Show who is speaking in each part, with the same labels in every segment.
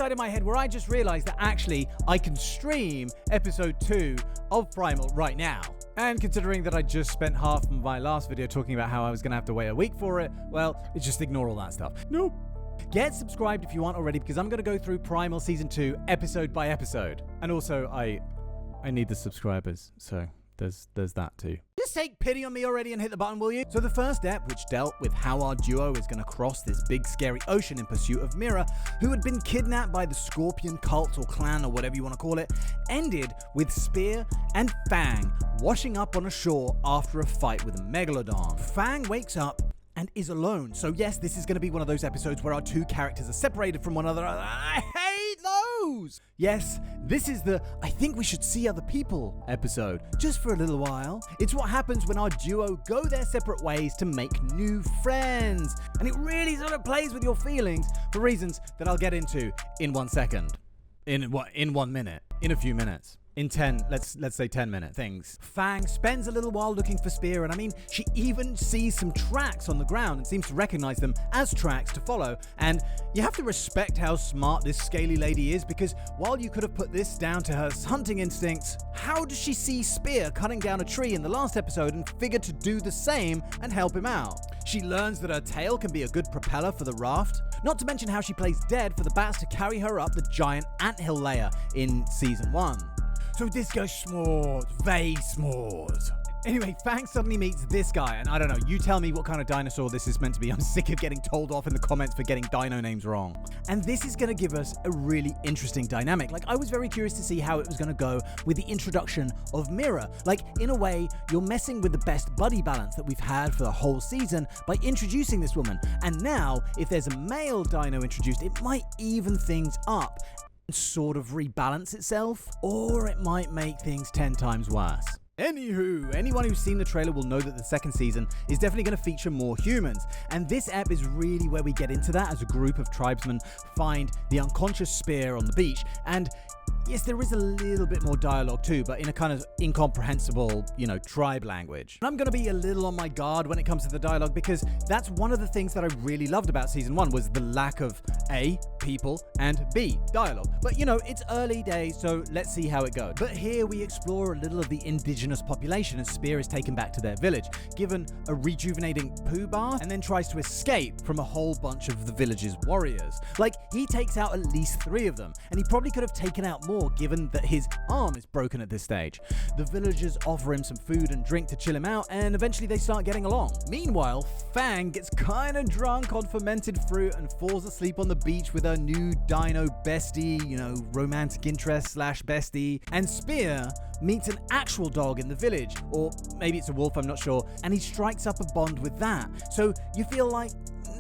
Speaker 1: inside of my head where I just realized that actually I can stream episode 2 of Primal right now. And considering that I just spent half of my last video talking about how I was going to have to wait a week for it, well, just ignore all that stuff. Nope. Get subscribed if you aren't already, because I'm going to go through Primal Season 2 episode by episode. And also, I need the subscribers, so there's that too. Just take pity on me already and hit the button, will you? So the first step, which dealt with how our duo is going to cross this big scary ocean in pursuit of Mira, who had been kidnapped by the Scorpion cult or clan or whatever you want to call it, ended with Spe-ang and Fang washing up on a shore after a fight with a megalodon. Fang wakes up and is alone. So yes, this is going to be one of those episodes where our two characters are separated from one another. I hate those! Yes, this is the I think we should see other people episode, just for a little while. It's what happens when our duo go their separate ways to make new friends. And it really sort of plays with your feelings for reasons that I'll get into in 1 second. In 1 minute. In a few minutes. In 10, let's say 10 minute things. Fang spends a little while looking for Spe-ang, and I mean, she even sees some tracks on the ground and seems to recognize them as tracks to follow. And you have to respect how smart this scaly lady is, because while you could have put this down to her hunting instincts, how does she see Spe-ang cutting down a tree in the last episode and figure to do the same and help him out? She learns that her tail can be a good propeller for the raft, not to mention how she plays dead for the bats to carry her up the giant anthill layer in season 1. So this goes smooth, very smooth. Anyway, Fang suddenly meets this guy, and I don't know, you tell me what kind of dinosaur this is meant to be. I'm sick of getting told off in the comments for getting dino names wrong. And this is going to give us a really interesting dynamic. Like, I was very curious to see how it was going to go with the introduction of Mira. Like, in a way, you're messing with the best buddy balance that we've had for the whole season by introducing this woman. And now, if there's a male dino introduced, it might even things up, sort of rebalance itself, or it might make things 10 times worse. Anywho, anyone who's seen the trailer will know that the second season is definitely going to feature more humans, and this ep is really where we get into that as a group of tribesmen find the unconscious Spe-ang on the beach. And yes, there is a little bit more dialogue too, but in a kind of incomprehensible, tribe language. And I'm going to be a little on my guard when it comes to the dialogue, because that's one of the things that I really loved about season 1 was the lack of A, people, and B, dialogue. But it's early days, so let's see how it goes. But here we explore a little of the indigenous population as Spe-ang is taken back to their village, given a rejuvenating poo bath, and then tries to escape from a whole bunch of the village's warriors. Like, he takes out at least 3 of them, and he probably could have taken out more given that his arm is broken at this stage. The villagers offer him some food and drink to chill him out, and eventually they start getting along. Meanwhile, Fang gets kinda drunk on fermented fruit and falls asleep on the beach with her new dino bestie, romantic interest / bestie. And Spe-ang meets an actual dog in the village, or maybe it's a wolf, I'm not sure, and he strikes up a bond with that. So you feel like,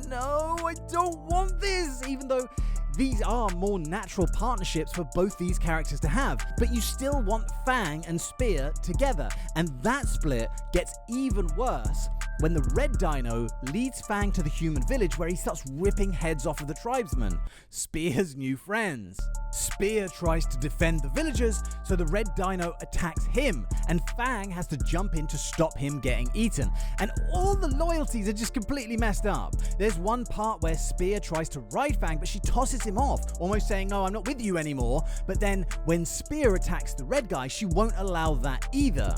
Speaker 1: no, I don't want this, even though these are more natural partnerships for both these characters to have, but you still want Fang and Spe-ang together, and that split gets even worse when the red dino leads Fang to the human village, where he starts ripping heads off of the tribesmen, Spe-ang's new friends. Spe-ang tries to defend the villagers, so the red dino attacks him, and Fang has to jump in to stop him getting eaten. And all the loyalties are just completely messed up. There's one part where Spe-ang tries to ride Fang, but she tosses him off, almost saying, no, I'm not with you anymore. But then when Spe-ang attacks the red guy, she won't allow that either.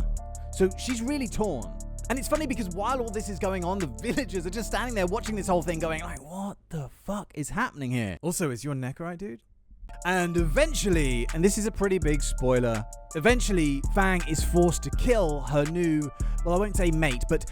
Speaker 1: So she's really torn. And it's funny because while all this is going on, the villagers are just standing there watching this whole thing going like, what the fuck is happening here? Also, is your neck alright, dude? And eventually, and this is a pretty big spoiler, eventually Fang is forced to kill her new, well, I won't say mate, but,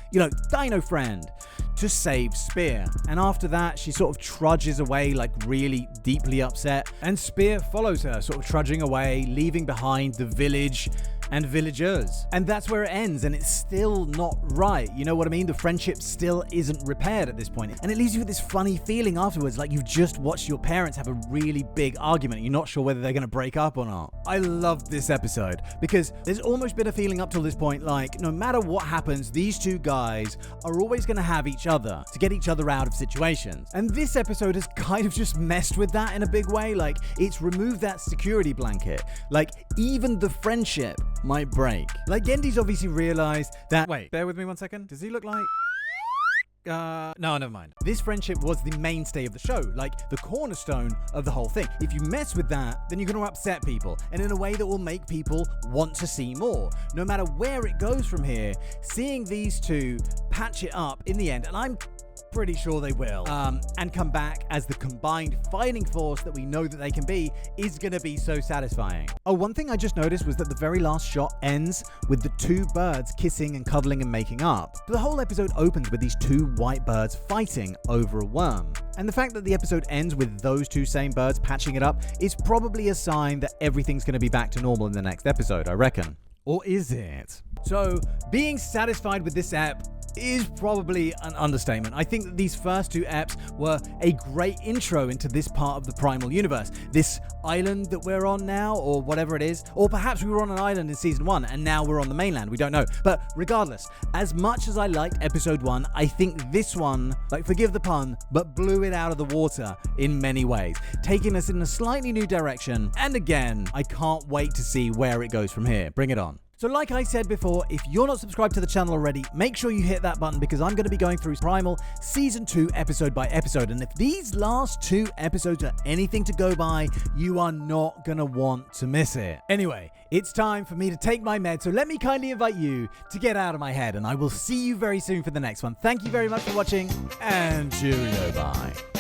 Speaker 1: dino friend, to save Spe-ang. And after that, she sort of trudges away, like really deeply upset. And Spe-ang follows her, sort of trudging away, leaving behind the village and villagers. And that's where it ends, and it's still not right. You know what I mean? The friendship still isn't repaired at this point. And it leaves you with this funny feeling afterwards, like you've just watched your parents have a really big argument and you're not sure whether they're gonna break up or not. I loved this episode because there's almost been a feeling up till this point like no matter what happens, these two guys are always gonna have each other to get each other out of situations. And this episode has kind of just messed with that in a big way. Like, it's removed that security blanket. Like, even the friendship might break. Like, Gendy's obviously realized that... Wait, bear with me 1 second. Does he look like... No, never mind. This friendship was the mainstay of the show, like the cornerstone of the whole thing. If you mess with that, then you're going to upset people, and in a way that will make people want to see more. No matter where it goes from here, seeing these two patch it up in the end, and I'm pretty sure they will, and come back as the combined fighting force that we know that they can be, is gonna be so satisfying. Oh, one thing I just noticed was that the very last shot ends with the two birds kissing and cuddling and making up. The whole episode opens with these two white birds fighting over a worm. And the fact that the episode ends with those two same birds patching it up is probably a sign that everything's gonna be back to normal in the next episode, I reckon. Or is it? So, being satisfied with this ep is probably an understatement. I think that these first two eps were a great intro into this part of the Primal universe. This island that we're on now, or whatever it is, or perhaps we were on an island in season 1 and now we're on the mainland, we don't know. But regardless, as much as I liked episode 1, I think this one, like, forgive the pun, but blew it out of the water in many ways, taking us in a slightly new direction. And again, I can't wait to see where it goes from here. Bring it on. So like I said before, if you're not subscribed to the channel already, make sure you hit that button, because I'm going to be going through Primal Season 2 episode by episode. And if these last 2 episodes are anything to go by, you are not going to want to miss it. Anyway, it's time for me to take my med, so let me kindly invite you to get out of my head, and I will see you very soon for the next one. Thank you very much for watching, and cheerio, bye.